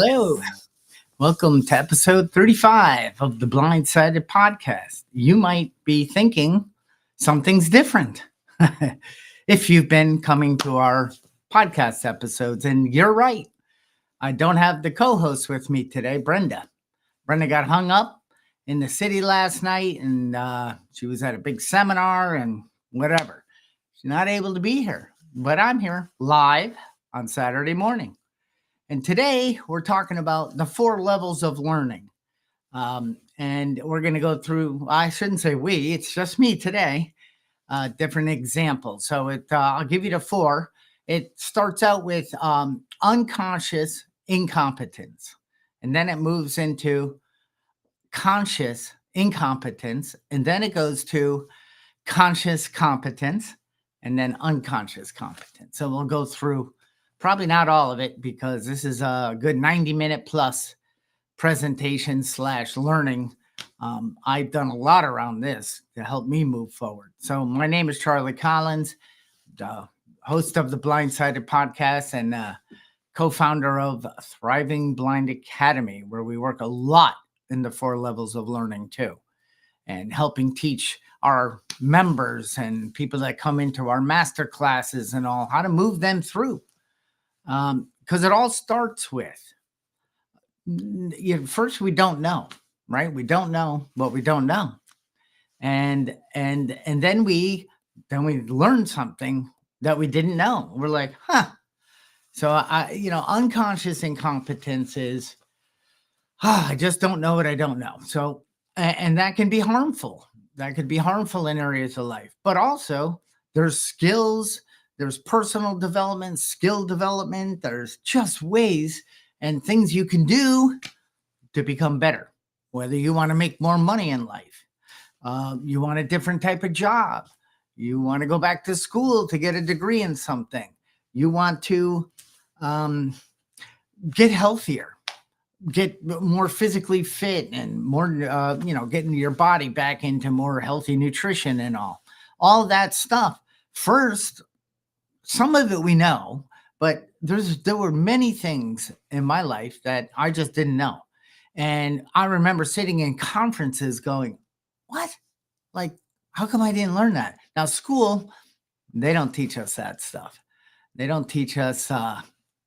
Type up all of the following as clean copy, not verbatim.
Hello. Welcome to episode 35 of the Blindsided podcast. You might be thinking something's different if you've been coming to our podcast episodes, and you're right. I don't have the co host with me today, Brenda. Brenda got hung up in the city last night, and she was at a big seminar and whatever. She's not able to be here, but I'm here live on Saturday morning. And today we're talking about the 4 levels of learning. And we're going to go through, I shouldn't say we, it's just me today, different examples. So I'll give you the 4. It starts out with unconscious incompetence. And then it moves into conscious incompetence. And then it goes to conscious competence and then unconscious competence. So we'll go through probably not all of it because this is a good 90-minute plus presentation / learning. I've done a lot around this to help me move forward. So my name is Charlie Collins, the host of the Blindsided podcast and co-founder of Thriving Blind Academy, where we work a lot in the 4 levels of learning too, and helping teach our members and people that come into our master classes and all how to move them through. Because it all starts with first we don't know, right? We don't know what we don't know, and then we learn something that we didn't know. We're like, So unconscious incompetence is, I just don't know what I don't know. So and that can be harmful. That could be harmful in areas of life, but also there's skills. There's personal development, skill development. There's just ways and things you can do to become better. Whether you want to make more money in life, you want a different type of job, you want to go back to school to get a degree in something, you want to get healthier, get more physically fit and more, getting your body back into more healthy nutrition and all that stuff. First, some of it we know, but there were many things in my life that I just didn't know. And I remember sitting in conferences going, what? Like, how come I didn't learn that? Now, school, they don't teach us that stuff. They don't teach us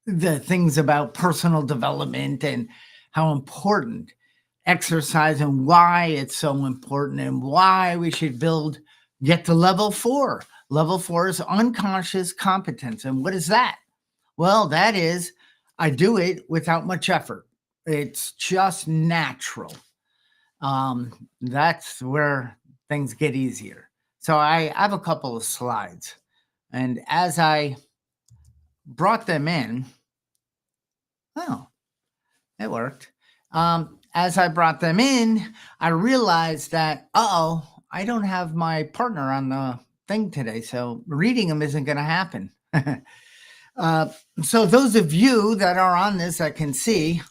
the things about personal development and how important exercise and why it's so important and why we should get to level 4. Level 4 is unconscious competence. And what is that? Well, that is, I do it without much effort. It's just natural. That's where things get easier. So I have a couple of slides. And as I brought them in, it worked. As I brought them in, I realized that, I don't have my partner on the thing today, so reading them isn't going to happen. So those of you that are on this, I can see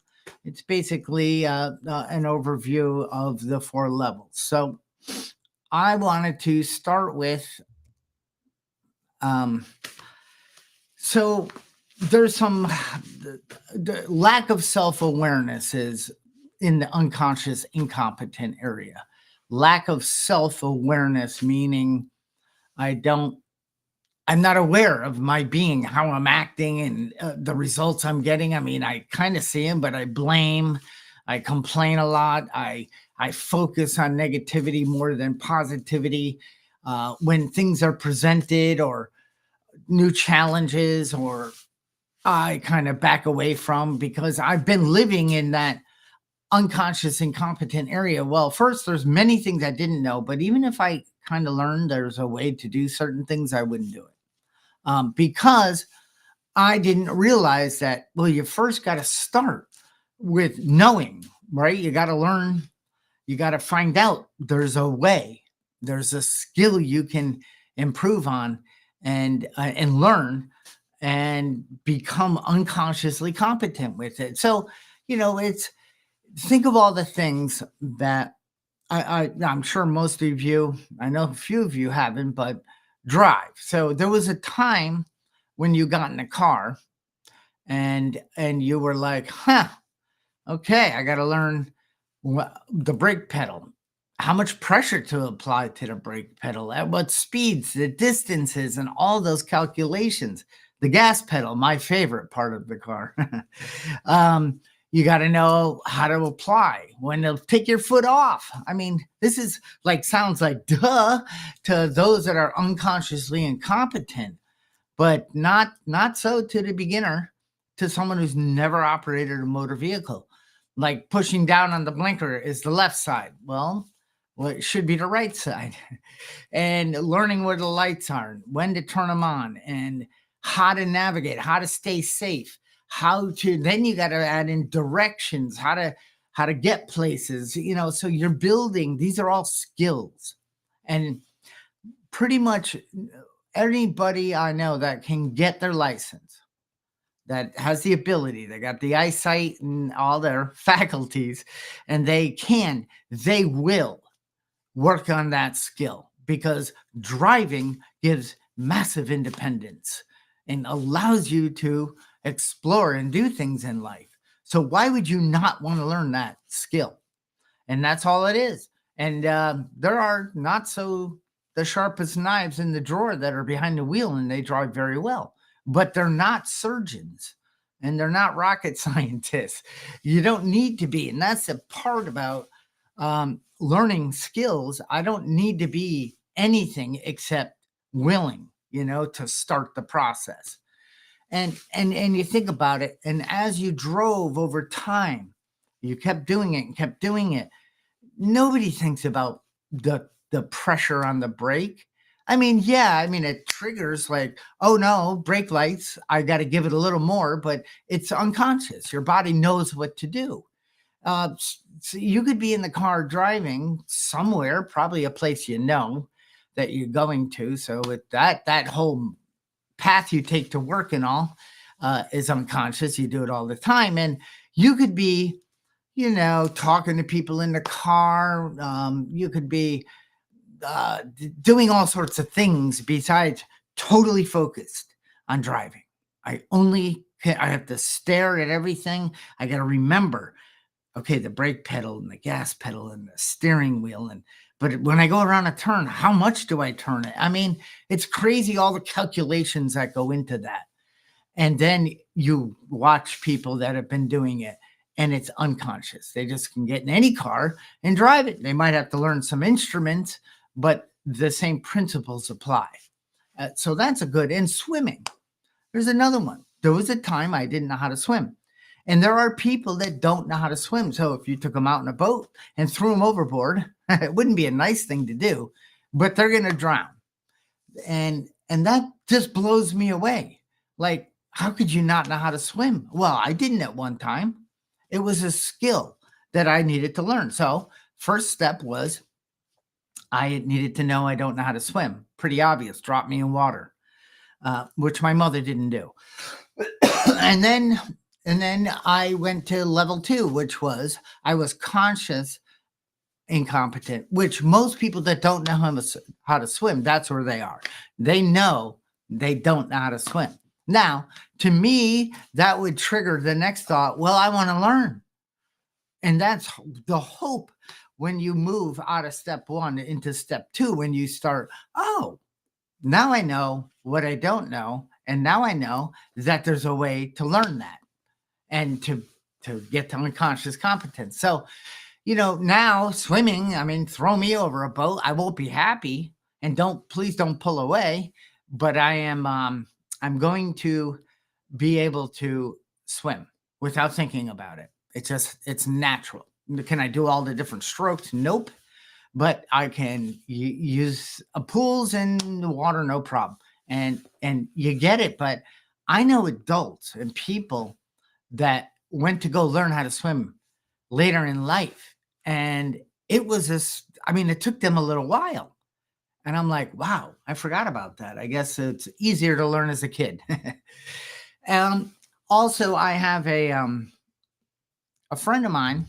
it's basically an overview of the 4 levels. So I wanted to start with, so there's some the lack of self-awareness is in the unconscious incompetent area. Lack of self-awareness, meaning I'm not aware of my being, how I'm acting and the results I'm getting. I mean, I kind of see them, but I blame, I complain a lot. I focus on negativity more than positivity. When things are presented or new challenges, or I kind of back away from, because I've been living in that unconscious incompetent area. Well, first, there's many things I didn't know, but even if I kind of learned there's a way to do certain things, I wouldn't do it because I didn't realize that, well, you first got to start with knowing, right? You got to learn, you got to find out there's a way, there's a skill you can improve on and learn and become unconsciously competent with it. So, think of all the things that I'm sure most of you, I know a few of you haven't, but drive. So there was a time when you got in a car and you were like, Okay, I got to learn the brake pedal, how much pressure to apply to the brake pedal, at what speeds, the distances, and all those calculations. The gas pedal, my favorite part of the car. um, you got to know how to apply, when to take your foot off. I mean, this is like, sounds like duh to those that are unconsciously incompetent, but not so to the beginner, to someone who's never operated a motor vehicle. Like pushing down on the blinker is the left side. Well, it should be the right side. And learning where the lights are, when to turn them on, and how to navigate, how to stay safe, how to, then you got to add in directions, how to get places, so you're building, these are all skills. And pretty much anybody I know that can get their license, that has the ability, they got the eyesight and all their faculties, and they will work on that skill, because driving gives massive independence and allows you to explore and do things in life. So why would you not want to learn that skill? And that's all it is. And there are not so the sharpest knives in the drawer that are behind the wheel, and they drive very well, but they're not surgeons and they're not rocket scientists. You don't need to be. And that's the part about learning skills. I don't need to be anything except willing, to start the process. And you think about it, and as you drove over time, you kept doing it and kept doing it. Nobody thinks about the pressure on the brake. It triggers like, oh no, brake lights, I got to give it a little more, but it's unconscious. Your body knows what to do. So you could be in the car driving somewhere, probably a place that you're going to. So with that whole path you take to work and all is unconscious. You do it all the time, and you could be, talking to people in the car. You could be doing all sorts of things besides totally focused on driving. I have to stare at everything. I got to remember, okay, the brake pedal and the gas pedal and the steering wheel. But when I go around a turn, how much do I turn it? It's crazy, all the calculations that go into that. And then you watch people that have been doing it, and it's unconscious. They just can get in any car and drive it. They might have to learn some instruments, but the same principles apply. So that's a good. And swimming, there's another one. There was a time I didn't know how to swim. And there are people that don't know how to swim. So if you took them out in a boat and threw them overboard, it wouldn't be a nice thing to do, but they're going to drown. And that just blows me away. Like, how could you not know how to swim? Well, I didn't at one time. It was a skill that I needed to learn. So first step was I needed to know I don't know how to swim. Pretty obvious. Drop me in water, which my mother didn't do. And then I went to level 2, which was I was conscious incompetent, which most people that don't know how to swim, that's where they are. They know they don't know how to swim. Now, to me, that would trigger the next thought, well, I want to learn. And that's the hope when you move out of step 1 into step 2, when you start, oh, now I know what I don't know. And now I know that there's a way to learn that and to get to unconscious competence. So, now swimming, throw me over a boat. I won't be happy, and please don't pull away, but I'm going to be able to swim without thinking about it. It's natural. Can I do all the different strokes? Nope. But I can use pools and the water, no problem. And you get it. But I know adults and people that went to go learn how to swim later in life. And it was it took them a little while. And I'm like, wow, I forgot about that. I guess it's easier to learn as a kid. Also, I have a friend of mine.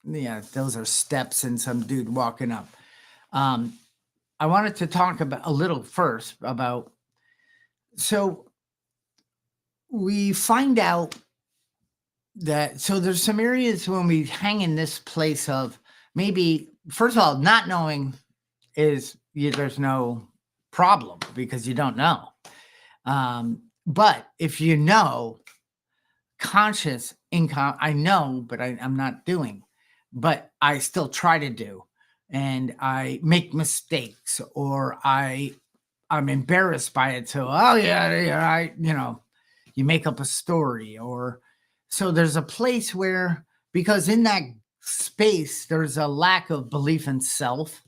Yeah, those are steps and some dude walking up. I wanted to talk about a little first about, so we find out so there's some areas when we hang in this place of maybe, first of all, not knowing there's no problem because you don't know. But if you know, conscious income, I know, but I'm not doing, but I still try to do, and I make mistakes, or I'm embarrassed by it. So, oh yeah, you make up a story, or so there's a place where, because in that space, there's a lack of belief in self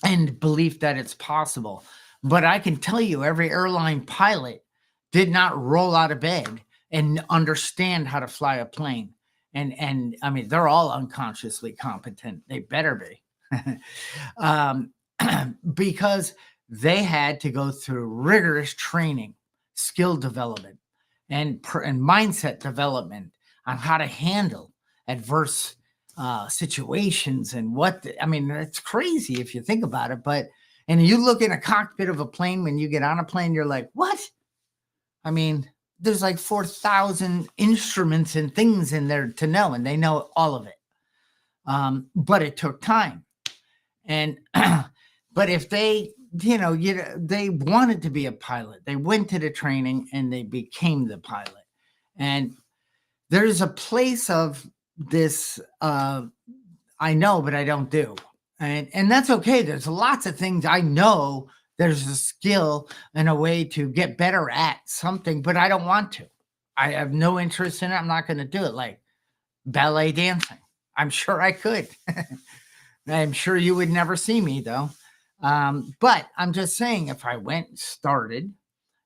and belief that it's possible. But I can tell you, every airline pilot did not roll out of bed and understand how to fly a plane. And I mean, they're all unconsciously competent. They better be. um, because they had to go through rigorous training, skill development, and mindset development on how to handle adverse situations. And I mean, it's crazy if you think about it. And you look in a cockpit of a plane, when you get on a plane, you're like, what? I mean, there's like 4,000 instruments and things in there to know, and they know all of it. But it took time. And but if they, they wanted to be a pilot, they went to the training and they became the pilot. And there's a place of this, I know, but I don't do. And that's okay. There's lots of things I know. There's a skill and a way to get better at something, but I don't want to. I have no interest in it. I'm not going to do it. Like ballet dancing. I'm sure I could. I'm sure you would never see me, though. But I'm just saying, if I started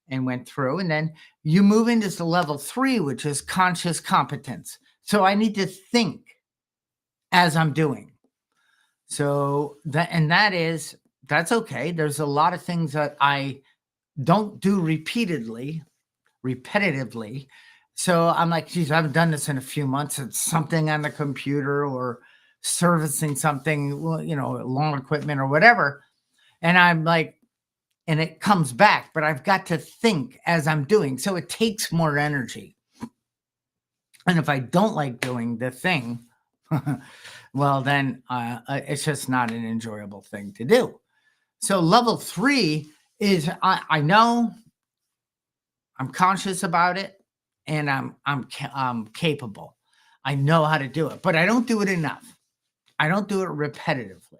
and went through, and then you move into the level 3, which is conscious competence. So I need to think as I'm doing. So that's okay. There's a lot of things that I don't do repetitively. So I'm like, geez, I haven't done this in a few months. It's something on the computer or servicing something, lawn equipment or whatever. And I'm like, and it comes back, but I've got to think as I'm doing. So it takes more energy. And if I don't like doing the thing, well, then it's just not an enjoyable thing to do. So level 3 is I know, I'm conscious about it, and I'm capable. I know how to do it, but I don't do it enough. I don't do it repetitively.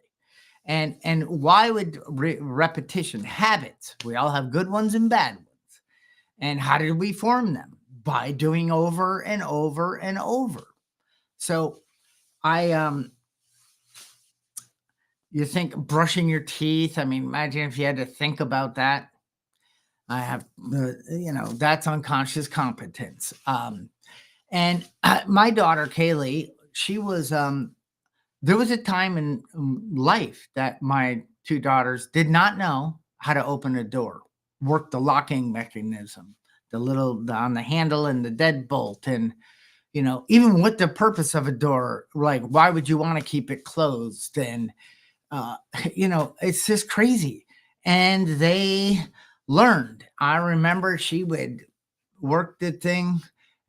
And why would repetition, habits? We all have good ones and bad ones. And how did we form them? By doing over and over and over. So you think brushing your teeth. I mean, imagine if you had to think about that. I have, that's unconscious competence. And my daughter, Kaylee, she was, there was a time in life that my 2 daughters did not know how to open a door, work the locking mechanism, on the handle and the deadbolt. And, even what the purpose of a door, like, why would you want to keep it closed? And, it's just crazy. And they learned. I remember she would work the thing,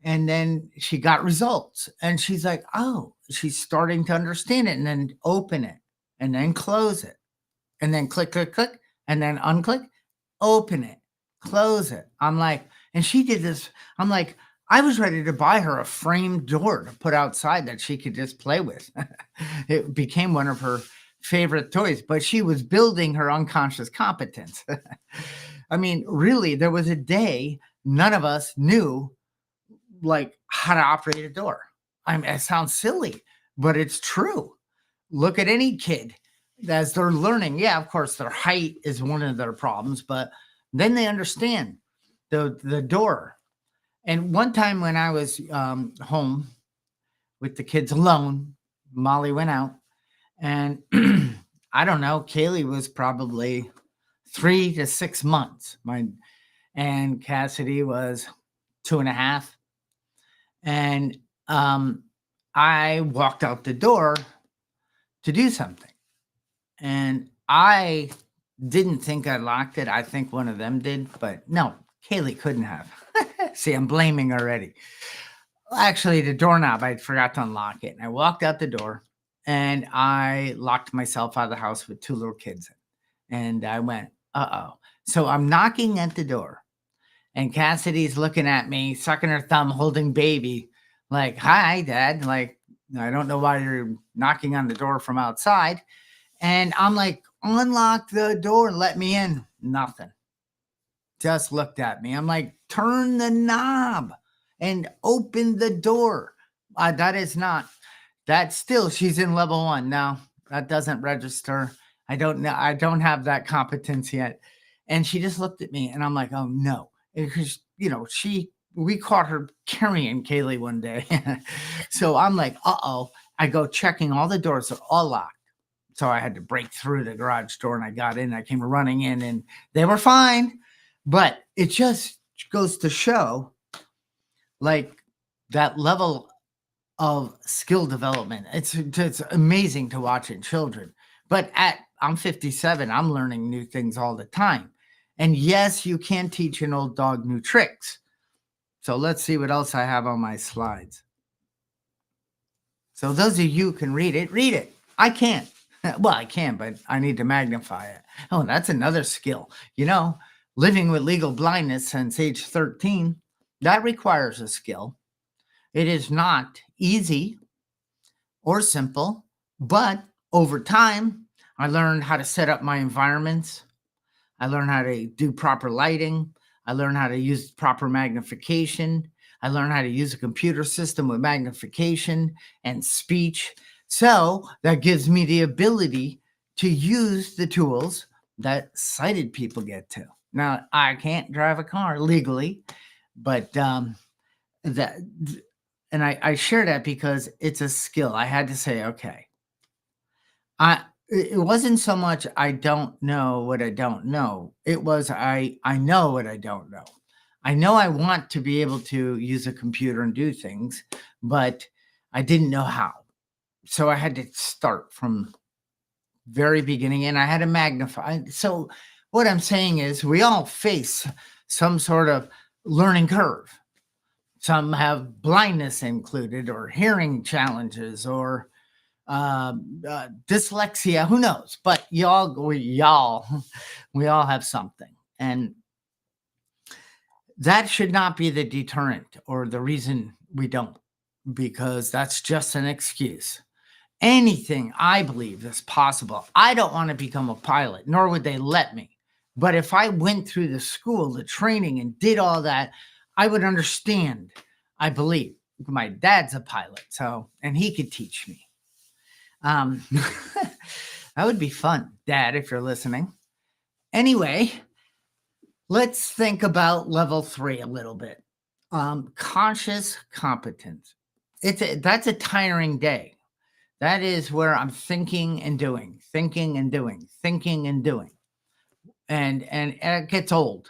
and then she got results, and she's like, oh, she's starting to understand it, and then open it, and then close it, and then click, click, click, and then unclick, open it, close it. I'm like, and she did this. I'm like, I was ready to buy her a framed door to put outside that she could just play with. It became one of her favorite toys, but she was building her unconscious competence. I mean, really, there was a day none of us knew like how to operate a door. I mean, it sounds silly, but it's true. Look at any kid as they're learning. Yeah, of course, their height is one of their problems, but then they understand the door. And one time when I was home with the kids alone, Molly went out, and I don't know, Kaylee was probably 3 to 6 months. And Cassidy was 2.5. And I walked out the door to do something. And I didn't think I locked it. I think one of them did, but no, Kaylee couldn't have. See, I'm blaming already. Actually, the doorknob, I forgot to unlock it. And I walked out the door and I locked myself out of the house with two little kids. And I went, uh-oh. So I'm knocking at the door and Cassidy's looking at me, sucking her thumb, holding baby, like, hi, Dad. Like, I don't know why you're knocking on the door from outside. And I'm like, unlock the door and let me in. Nothing. Just looked at me. I'm like, turn the knob and open the door. That is not, that's still, she's in level 1. No, that doesn't register. I don't know. I don't have that competence yet. And she just looked at me and I'm like, oh no. Because, we caught her carrying Kaylee one day. So I'm like, uh-oh. I go checking all the doors are all locked. So I had to break through the garage door and I got in. I came running in and they were fine. But it just goes to show like that level of skill development. It's amazing to watch in children. But I'm 57, I'm learning new things all the time. And yes, you can teach an old dog new tricks. So let's see what else I have on my slides. So those of you who can read it. I can't. Well, I can, but I need to magnify it. Oh, that's another skill. Living with legal blindness since age 13, that requires a skill. It is not easy or simple, but over time, I learned how to set up my environments. I learned how to do proper lighting. I learned how to use proper magnification. I learned how to use a computer system with magnification and speech. So that gives me the ability to use the tools that sighted people get to. Now, I can't drive a car legally, but that, and I share that because it's a skill. I had to say, okay, it wasn't so much I don't know what I don't know. It was I know what I don't know. I know I want to be able to use a computer and do things, but I didn't know how. So I had to start from very beginning and I had to magnify. So what I'm saying is we all face some sort of learning curve. Some have blindness included or hearing challenges or dyslexia, who knows? But we all have something. And that should not be the deterrent or the reason we don't, because that's just an excuse. Anything I believe is possible. I don't want to become a pilot, nor would they let me. But if I went through the school, the training, and did all that, I would understand. I believe my dad's a pilot, and he could teach me. That would be fun, Dad, if you're listening. Anyway, let's think about level 3 a little bit. Conscious competence. That's a tiring day. That is where I'm thinking and doing. And it gets old.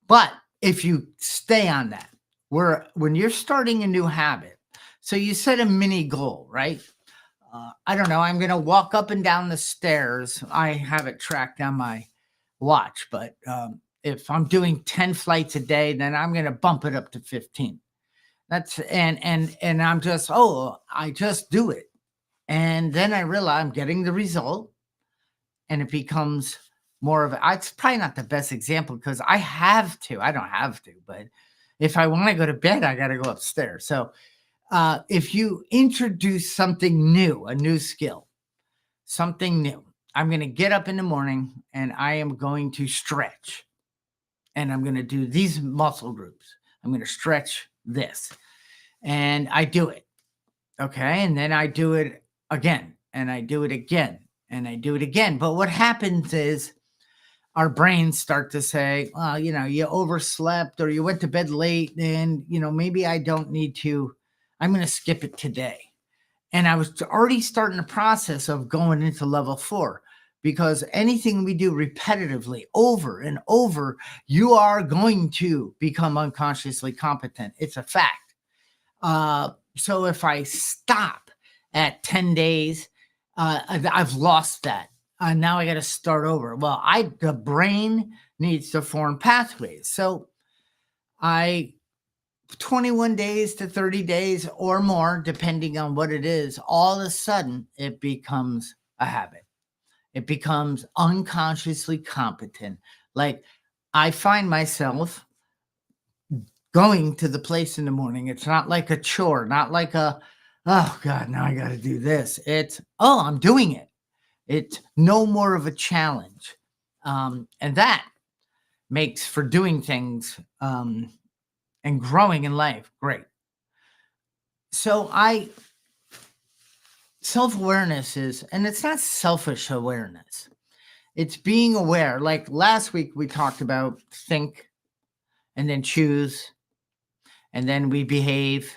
But if you stay on that, when you're starting a new habit, so you set a mini goal, right? I don't know. I'm going to walk up and down the stairs. I have it tracked on my watch, but if I'm doing 10 flights a day, then I'm going to bump it up to 15. That's and I'm just, I just do it. And then I realize I'm getting the result and it becomes more of it's probably not the best example because I don't have to, but if I want to go to bed, I got to go upstairs. So if you introduce something new, a new skill, something new, I'm going to get up in the morning and I am going to stretch and I'm going to do these muscle groups. I'm going to stretch this and I do it. Okay. And then I do it again and I do it again and I do it again. But what happens is our brains start to say, well, you overslept or you went to bed late and, maybe I don't need to, I'm going to skip it today. And I was already starting the process of going into level 4 because anything we do repetitively over and over, you are going to become unconsciously competent. It's a fact. So if I stop at 10 days, I've lost that. Now I got to start over. Well, the brain needs to form pathways. So I 21 days to 30 days or more, depending on what it is, all of a sudden it becomes a habit. It becomes unconsciously competent. Like I find myself going to the place in the morning. It's not like a chore, not like oh God, now I got to do this. It's, oh, I'm doing it. It's no more of a challenge. And that makes for doing things and growing in life great. So self-awareness is, and it's not selfish awareness. It's being aware. Like last week we talked about think and then choose, and then we behave.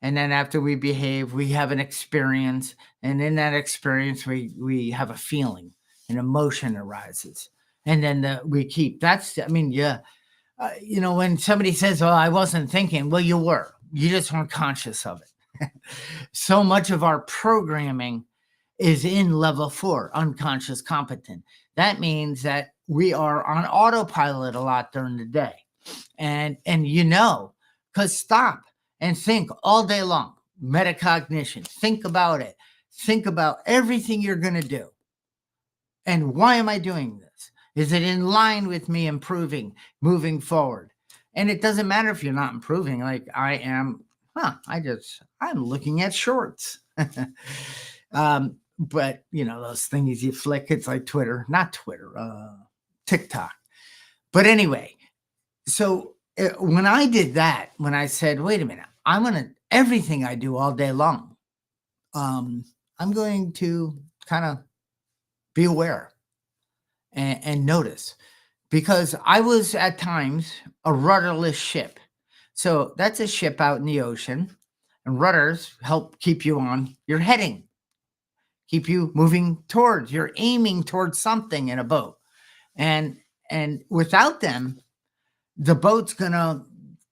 And then after we behave, we have an experience. And in that experience, we have a feeling, an emotion arises. And then we keep, that's, I mean, yeah. When somebody says, oh, I wasn't thinking, well, you were. You just weren't conscious of it. So much of our programming is in level 4, unconscious competent. That means that we are on autopilot a lot during the day. And because stop and think all day long. Metacognition. Think about it. Think about everything you're going to do. And why am I doing this? Is it in line with me improving, moving forward? And it doesn't matter if you're not improving. Like I am, I'm looking at shorts. But those things you flick, it's like not Twitter, TikTok. But anyway, so when I did that, when I said, wait a minute, everything I do all day long, I'm going to kind of be aware and notice, because I was at times a rudderless ship. So that's a ship out in the ocean, and rudders help keep you on your heading, keep you moving towards, you're aiming towards something in a boat. And without them, the boat's going to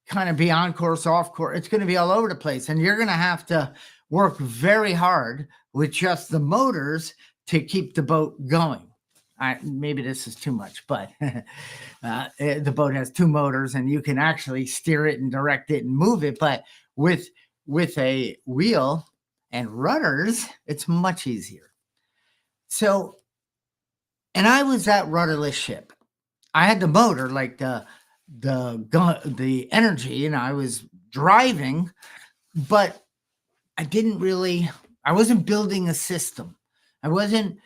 kind of be on course, off course. It's going to be all over the place. And you're going to have to work very hard with just the motors to keep the boat going. Maybe this is too much, but the boat has 2 motors and you can actually steer it and direct it and move it. But with a wheel and rudders, it's much easier. So, and I was that rudderless ship. I had the motor, like the energy, and I was driving, but I wasn't building a system. I wasn't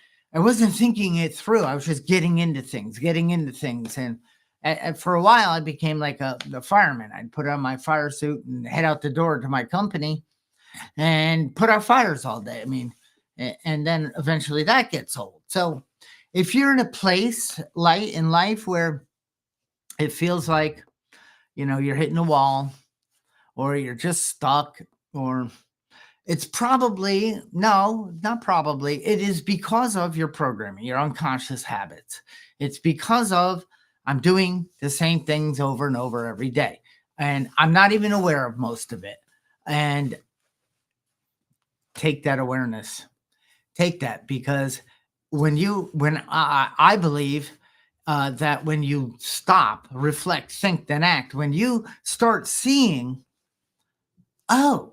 thinking it through. I was just getting into things. And for a while, I became like the fireman. I'd put on my fire suit and head out the door to my company and put out fires all day. I mean, and then eventually that gets old. So if you're in a place in life where it feels like, you're hitting a wall, or you're just stuck, or it's probably, no, not probably, it is because of your programming, your unconscious habits. It's because of, I'm doing the same things over and over every day, and I'm not even aware of most of it. And take that awareness, because I believe that when you stop, reflect, think, then act, when you start seeing, oh,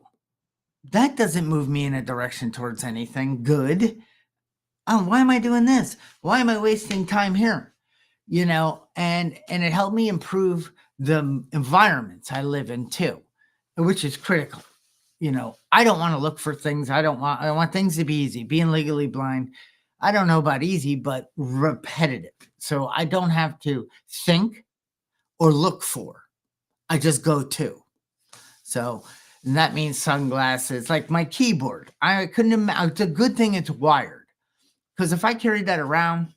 that doesn't move me in a direction towards anything good. Oh, why am I doing this? Why am I wasting time here? And it helped me improve the environments I live in too, which is critical. I don't want to look for things. I want things to be easy. Being legally blind, I don't know about easy, but repetitive. So I don't have to think or look for. I just go to. So, and that means sunglasses, like my keyboard. I couldn't imagine. It's a good thing it's wired, because if I carried that around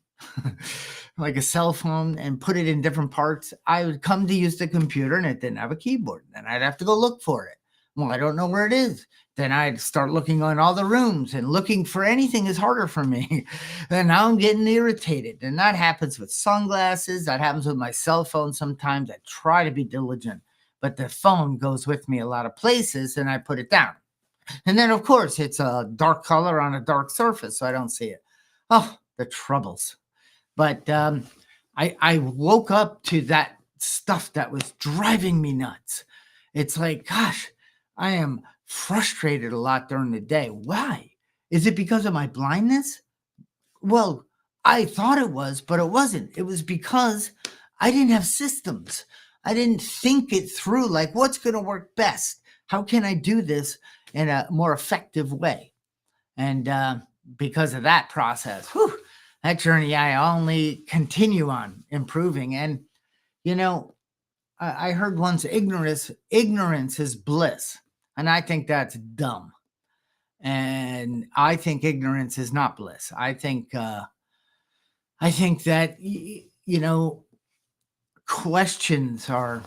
like a cell phone and put it in different parts, I would come to use the computer and it didn't have a keyboard. Then I'd have to go look for it. Well, I don't know where it is. Then I'd start looking on all the rooms, and looking for anything is harder for me. And now I'm getting irritated. And that happens with sunglasses. That happens with my cell phone sometimes. I try to be diligent, but the phone goes with me a lot of places, and I put it down. And then, of course, it's a dark color on a dark surface, so I don't see it. Oh, the troubles. But I woke up to that stuff that was driving me nuts. It's like, gosh, I am frustrated a lot during the day. Why? Is it because of my blindness? Well, I thought it was, but it wasn't. It was because I didn't have systems. I didn't think it through, like, what's going to work best? How can I do this in a more effective way? And because of that process, that journey, I only continue on improving. And, you know, I heard once, ignorance is bliss. And I think that's dumb. And I think ignorance is not bliss. I think that, questions are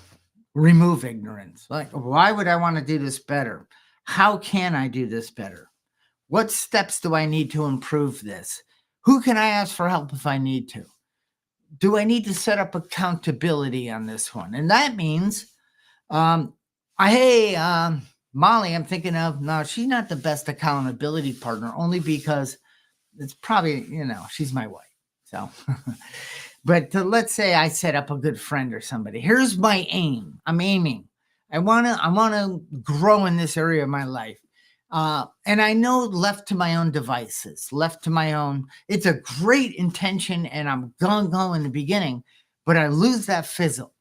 remove ignorance. Like, why would I want to do this better? How can I do this better? What steps do I need to improve this? Who can I ask for help if I need to? Do I need to set up accountability on this one? And that means, hey, Molly, I'm thinking of, no, she's not the best accountability partner, only because it's probably, she's my wife. So, but let's say I set up a good friend or somebody. Here's my aim. I'm aiming. I want to grow in this area of my life. And I know, left to my own devices, it's a great intention, and I'm gung-ho in the beginning, but I lose that fizzle.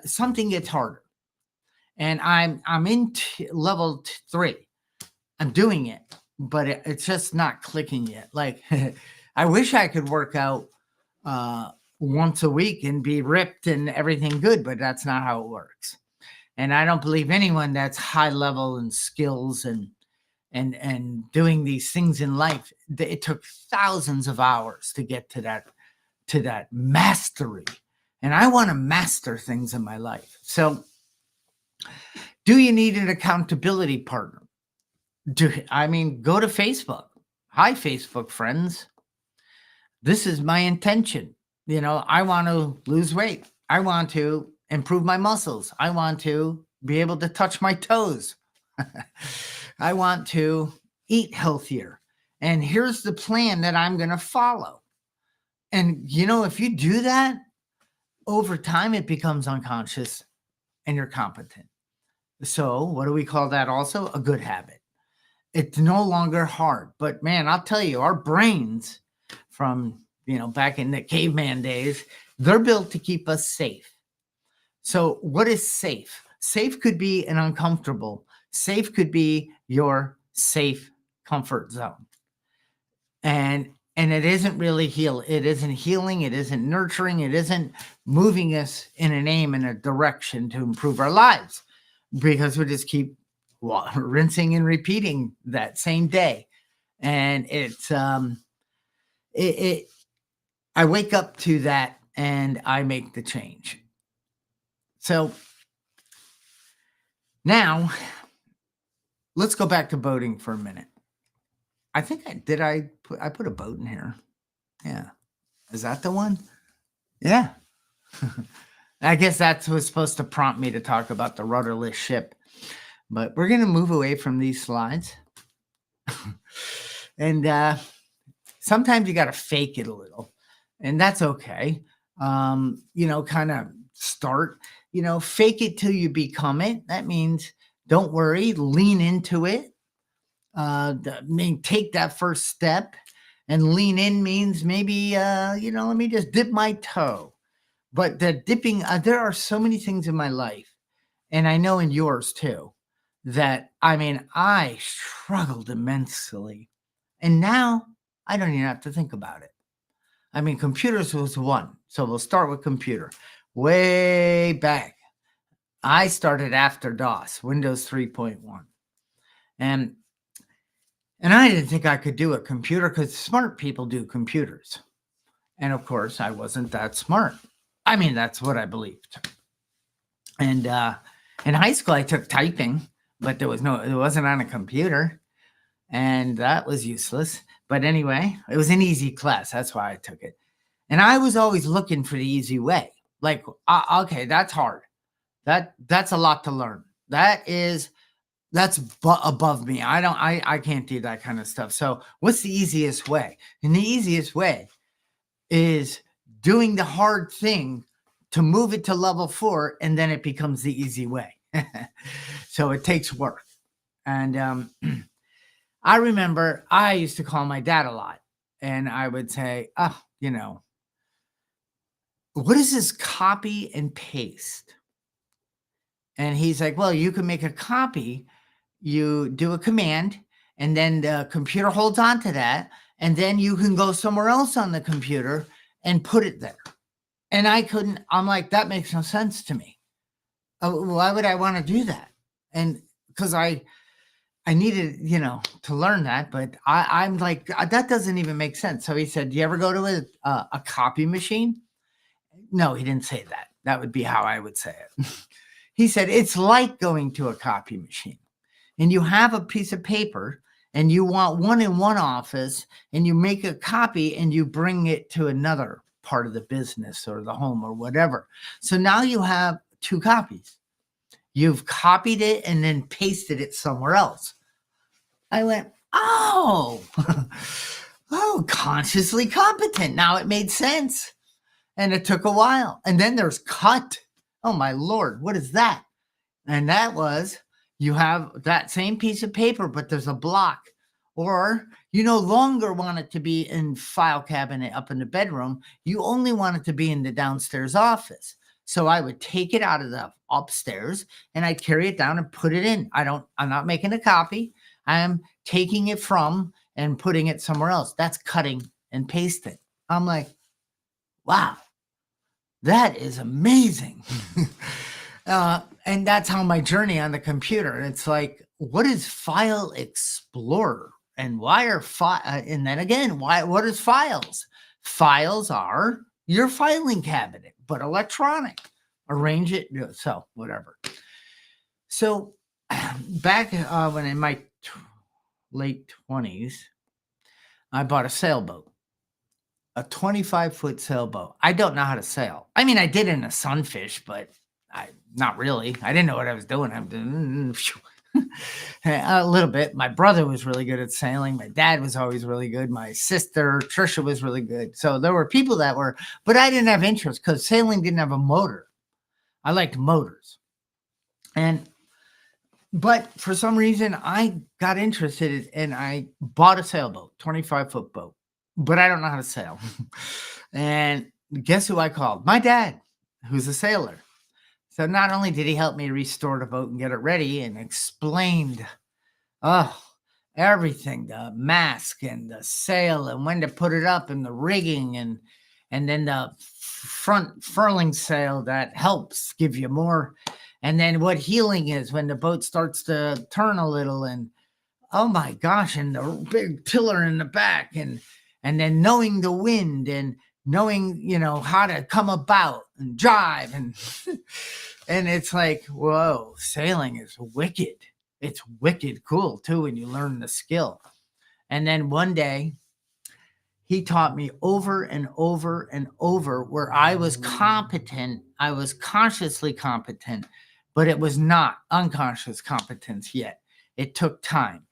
Something gets harder. And I'm in level 3. I'm doing it, but it's just not clicking yet. Like, I wish I could work out once a week and be ripped and everything good, but that's not how it works. And I don't believe anyone that's high level in skills and doing these things in life, it took thousands of hours to get to that mastery. And I want to master things in my life. So, do you need an accountability partner? Go to Facebook. Hi, Facebook friends. This is my intention. I want to lose weight. I want to improve my muscles. I want to be able to touch my toes. I want to eat healthier. And here's the plan that I'm going to follow. And, if you do that, over time, it becomes unconscious and you're competent. So what do we call that also? A good habit. It's no longer hard. But man, I'll tell you, our brains from, back in the caveman days, they're built to keep us safe. So what is safe? Safe could be an uncomfortable. Safe could be your safe comfort zone. And it isn't really it isn't healing. It isn't nurturing. It isn't moving us in an aim, in a direction to improve our lives, because we just keep rinsing and repeating that same day. And it's, I wake up to that and I make the change. So now let's go back to boating for a minute. I think I put a boat in here. Yeah. Is that the one? Yeah. I guess that was supposed to prompt me to talk about the rudderless ship, but we're going to move away from these slides. And sometimes you got to fake it a little, and that's okay. Kind of start, fake it till you become it. That means don't worry, lean into it. Take that first step, and lean in means maybe, let me just dip my toe. But the dipping, there are so many things in my life, and I know in yours too, that, I struggled immensely. And now I don't even have to think about it. Computers was one. So we'll start with computer. Way back, I started after DOS, Windows 3.1. And I didn't think I could do a computer, because smart people do computers. And of course, I wasn't that smart. That's what I believed. And in high school, I took typing, but it wasn't on a computer. And that was useless. But anyway, it was an easy class. That's why I took it. And I was always looking for the easy way. Like, okay, that's hard. That's a lot to learn. That's above me. I can't do that kind of stuff. So what's the easiest way? And the easiest way is doing the hard thing to move it to level 4, and then it becomes the easy way. So it takes work. And I remember I used to call my dad a lot, and I would say, oh, what is this copy and paste? And he's like, well, you can make a copy, you do a command, and then the computer holds on to that, and then you can go somewhere else on the computer and put it there. And I'm like, that makes no sense to me. Why would I want to do that? And because I needed, to learn that, but I'm like, that doesn't even make sense. So he said, do you ever go to a copy machine? No, he didn't say that. That would be how I would say it. He said, it's like going to a copy machine, and you have a piece of paper and you want one in one office, and you make a copy and you bring it to another part of the business or the home or whatever. So now you have two copies. You've copied it and then pasted it somewhere else. I went, oh, consciously competent. Now it made sense. And it took a while. And then there's cut. Oh, my Lord, what is that? And that was, you have that same piece of paper, but there's a block. Or you no longer want it to be in file cabinet up in the bedroom. You only want it to be in the downstairs office. So I would take it out of the upstairs and I'd carry it down and put it in. I'm not making a copy. I'm taking it from and putting it somewhere else. That's cutting and pasting. I'm like, wow, that is amazing. And that's how my journey on the computer. It's like, what is File Explorer? And why are and then again, what is files? Files are your filing cabinet, but electronic. Arrange it, so whatever. So back when in my late 20s, I bought a sailboat, a 25-foot sailboat. I don't know how to sail. I mean, I did in a Sunfish, but not really. I didn't know what I was doing. I'm doing a little bit. My brother was really good at sailing. My dad was always really good. My sister, Trisha, was really good. So there were people that were, but I didn't have interest because sailing didn't have a motor. I liked motors. But for some reason, I got interested and I bought a sailboat, 25-foot boat, but I don't know how to sail. And guess who I called? My dad, who's a sailor. So not only did he help me restore the boat and get it ready and explained, everything, the mast and the sail and when to put it up and the rigging and then the front furling sail that helps give you more. And then what heeling is when the boat starts to turn a little and, oh my gosh, and the big tiller in the back and then knowing the wind and knowing, how to come about and drive and and it's like, whoa, sailing is wicked. It's wicked cool too when you learn the skill. And then one day he taught me over and over and over where I was competent. I was consciously competent, but it was not unconscious competence yet. It took time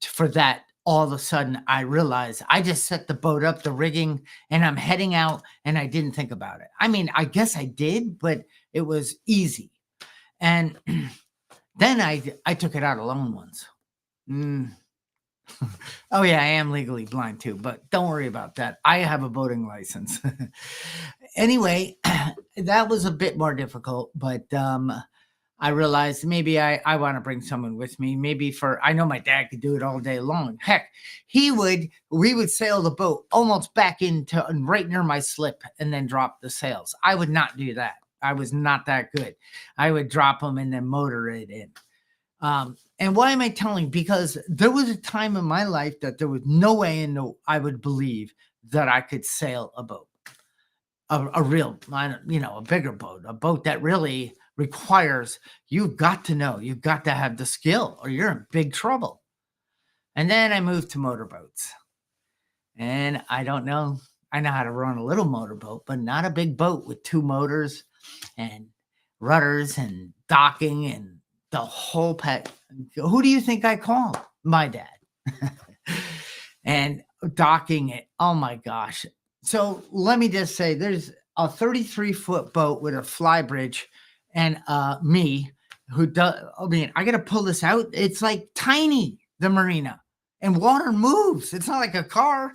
for that. All of a sudden, I realized I just set the boat up, the rigging, and I'm heading out, and I didn't think about it. I mean, I guess I did, but it was easy. And then I took it out alone once. Oh, yeah, I am legally blind too, but don't worry about that. I have a boating license. Anyway, that was a bit more difficult, but I realized maybe I want to bring someone with me. Maybe I know my dad could do it all day long. Heck, we would sail the boat almost back into right near my slip and then drop the sails. I would not do that. I was not that good. I would drop them and then motor it in. And why am I telling? Because there was a time in my life that there was no way I would believe that I could sail a boat, a real, a bigger boat, a boat that really requires, you've got to know, you've got to have the skill or you're in big trouble. And then I moved to motorboats. And I don't know, I know how to run a little motorboat, but not a big boat with two motors and rudders and docking and the whole pack. Who do you think I called? My dad. And docking it. Oh my gosh. So let me just say there's a 33-foot boat with a fly bridge and me who does, I mean, I got to pull this out. It's like tiny, the marina, and water moves. It's not like a car.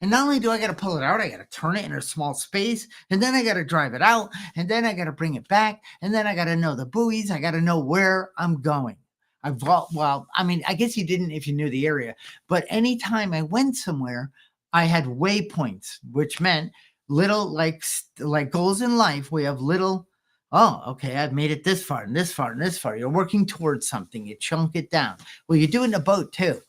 And not only do I got to pull it out, I got to turn it in a small space, and then I got to drive it out, and then I got to bring it back, and then I got to know the buoys. I got to know where I'm going. I mean, I guess you didn't if you knew the area, but anytime I went somewhere, I had waypoints, which meant little like goals in life. We have little. Oh, okay, I've made it this far and this far and this far. You're working towards something. You chunk it down. Well, you do it in a boat too.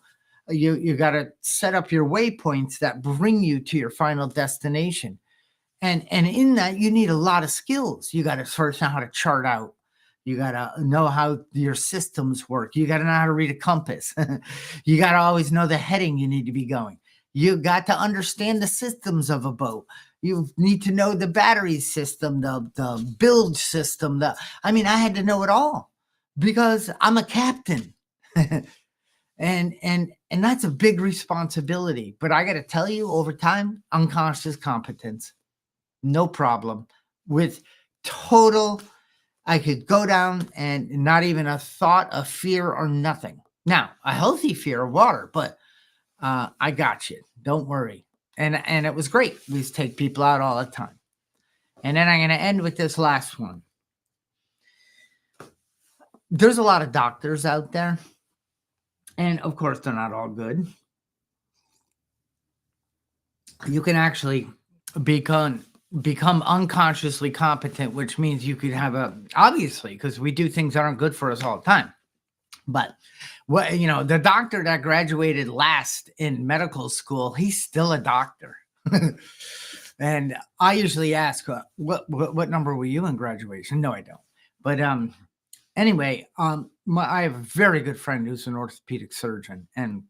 You got to set up your waypoints that bring you to your final destination. And in that, you need a lot of skills. You got to first know how to chart out. You got to know how your systems work. You got to know how to read a compass. You got to always know the heading you need to be going. You got to understand the systems of a boat. You need to know the battery system, the bilge system. I mean, I had to know it all because I'm a captain. And that's a big responsibility. But I got to tell you, over time, unconscious competence, no problem. With total, I could go down and not even a thought of fear or nothing. Now, a healthy fear of water, but I got you. Don't worry. And it was great. We used to take people out all the time. And then I'm going to end with this last one. There's a lot of doctors out there. And of course, they're not all good. You can actually become unconsciously competent, which means you could have obviously, because we do things that aren't good for us all the time. But the doctor that graduated last in medical school, he's still a doctor. And I usually ask, what number were you in graduation? No, I don't. But anyway, I have a very good friend who's an orthopedic surgeon, and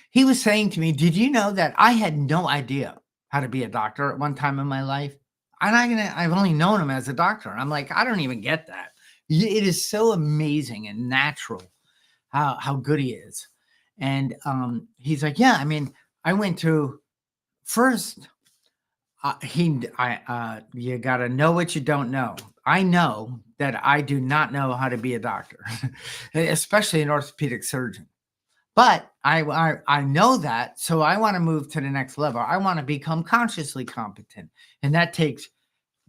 he was saying to me, did you know that I had no idea how to be a doctor at one time in my life? And I've only known him as a doctor. I'm like, I don't even get that. It is so amazing and natural how good he is. And he's like, yeah, I mean, I went to first, you got to know what you don't know. I know that I do not know how to be a doctor, especially an orthopedic surgeon. But I know that, so I want to move to the next level. I want to become consciously competent. And that takes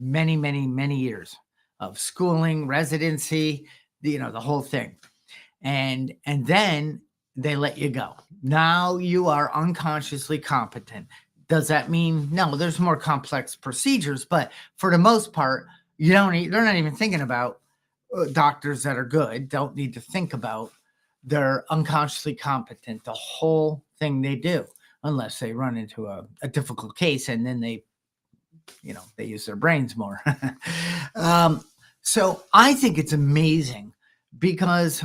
many, many, many years of schooling, residency, the whole thing. And then they let you go. Now you are unconsciously competent. Does that mean no? There's more complex procedures, but for the most part, they're not even thinking about doctors that are good. Don't need to think about. They're unconsciously competent. The whole thing they do, unless they run into a difficult case, and then they use their brains more. So I think it's amazing because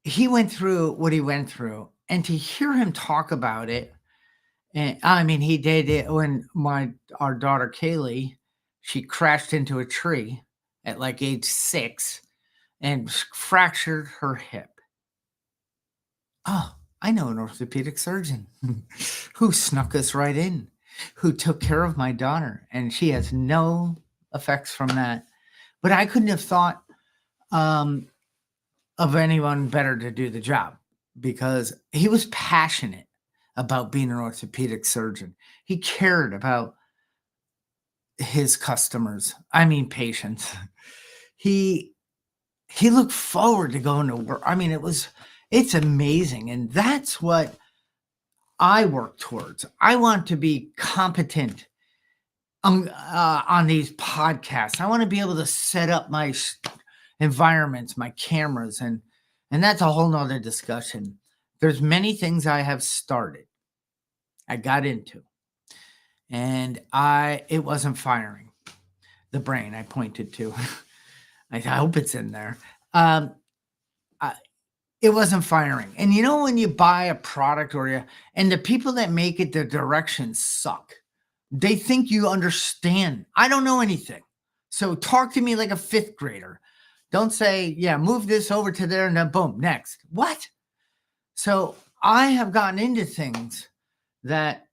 he went through what he went through, and to hear him talk about it. And I mean, he did it when our daughter Kaylee, she crashed into a tree at like age 6 and fractured her hip. Oh, I know an orthopedic surgeon who snuck us right in, who took care of my daughter, and she has no effects from that. But I couldn't have thought of anyone better to do the job because he was passionate about being an orthopedic surgeon. He cared about his customers. I mean, patients. He looked forward to going to work. I mean, it's amazing. And that's what I work towards. I want to be competent on these podcasts. I want to be able to set up my environments, my cameras, and that's a whole nother discussion. There's many things I have started, I got into, and it wasn't firing. The brain I pointed to. I hope it's in there. It wasn't firing. And when you buy a product and the people that make it, the directions suck. They think you understand. I don't know anything. So talk to me like a 5th grader. Don't say, yeah, move this over to there and then boom, next. What? So I have gotten into things that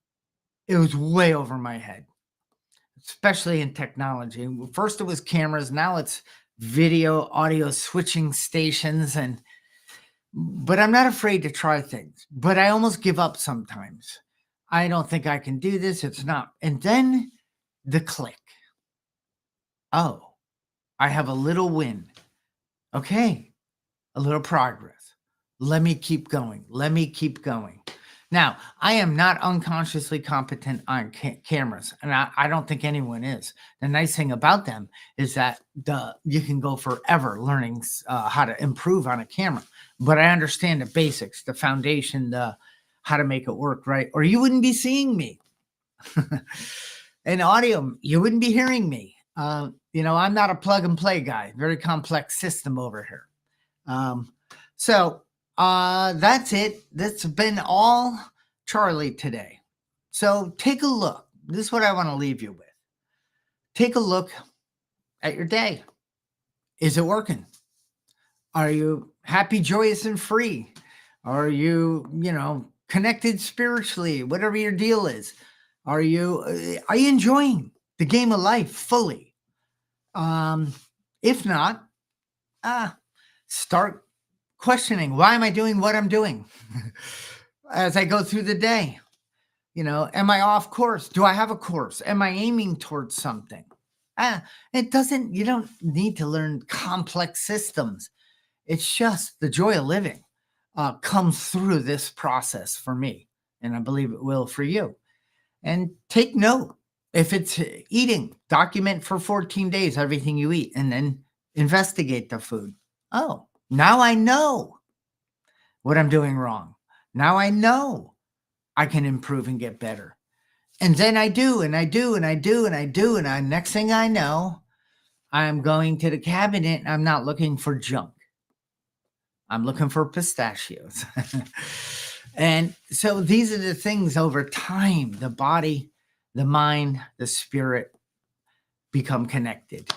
it was way over my head, especially in technology. First it was cameras. Now it's video, audio switching stations, but I'm not afraid to try things. But I almost give up sometimes. I don't think I can do this. It's not. And then the click. Oh, I have a little win. Okay, a little progress. Let me keep going. Let me keep going. Now, I am not unconsciously competent on cameras, and I don't think anyone is. The nice thing about them is that you can go forever learning how to improve on a camera. But I understand the basics, the foundation, how to make it work right, or you wouldn't be seeing me. In audio, you wouldn't be hearing me. I'm not a plug and play guy. Very complex system over here. So that's it. That's been all Charlie today. So take a look. This is what I want to leave you with. Take a look at your day. Is it working? Are you happy, joyous, and free? Are you, connected spiritually? Whatever your deal is. Are you enjoying the game of life fully? If not, start questioning, why am I doing what I'm doing as I go through the day? Am I off course? Do I have a course? Am I aiming towards something? You don't need to learn complex systems. It's just the joy of living comes through this process for me, and I believe it will for you. And take note. If it's eating, document for 14 days everything you eat, and then investigate the food. Oh, now I know what I'm doing wrong. Now I know I can improve and get better. And then I do, and I do, and I do, and I do. And next thing I know, I'm going to the cabinet and I'm not looking for junk. I'm looking for pistachios. And so these are the things over time, the body, the mind, the spirit become connected.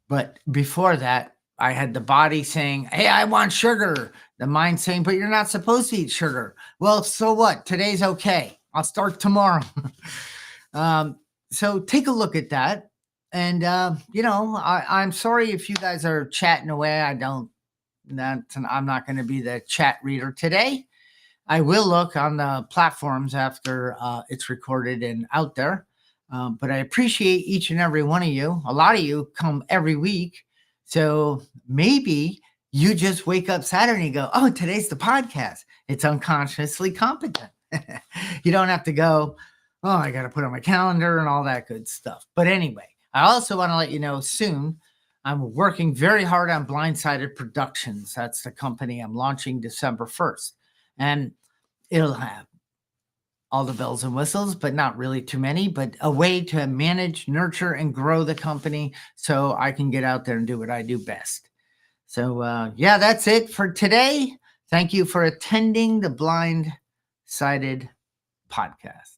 But before that, I had the body saying, hey, I want sugar. The mind saying, but you're not supposed to eat sugar. Well, so what? Today's okay. I'll start tomorrow. So take a look at that. And, I'm sorry if you guys are chatting away. I'm not going to be the chat reader today. I will look on the platforms after it's recorded and out there. But I appreciate each and every one of you. A lot of you come every week. So maybe you just wake up Saturday and go, oh, today's the podcast. It's unconsciously competent. You don't have to go, oh, I got to put on my calendar and all that good stuff. But anyway, I also want to let you know soon, I'm working very hard on Blindsided Productions. That's the company I'm launching December 1st. And it'll have all the bells and whistles, but not really too many, but a way to manage, nurture, and grow the company so I can get out there and do what I do best. So, that's it for today. Thank you for attending the Blindsided podcast.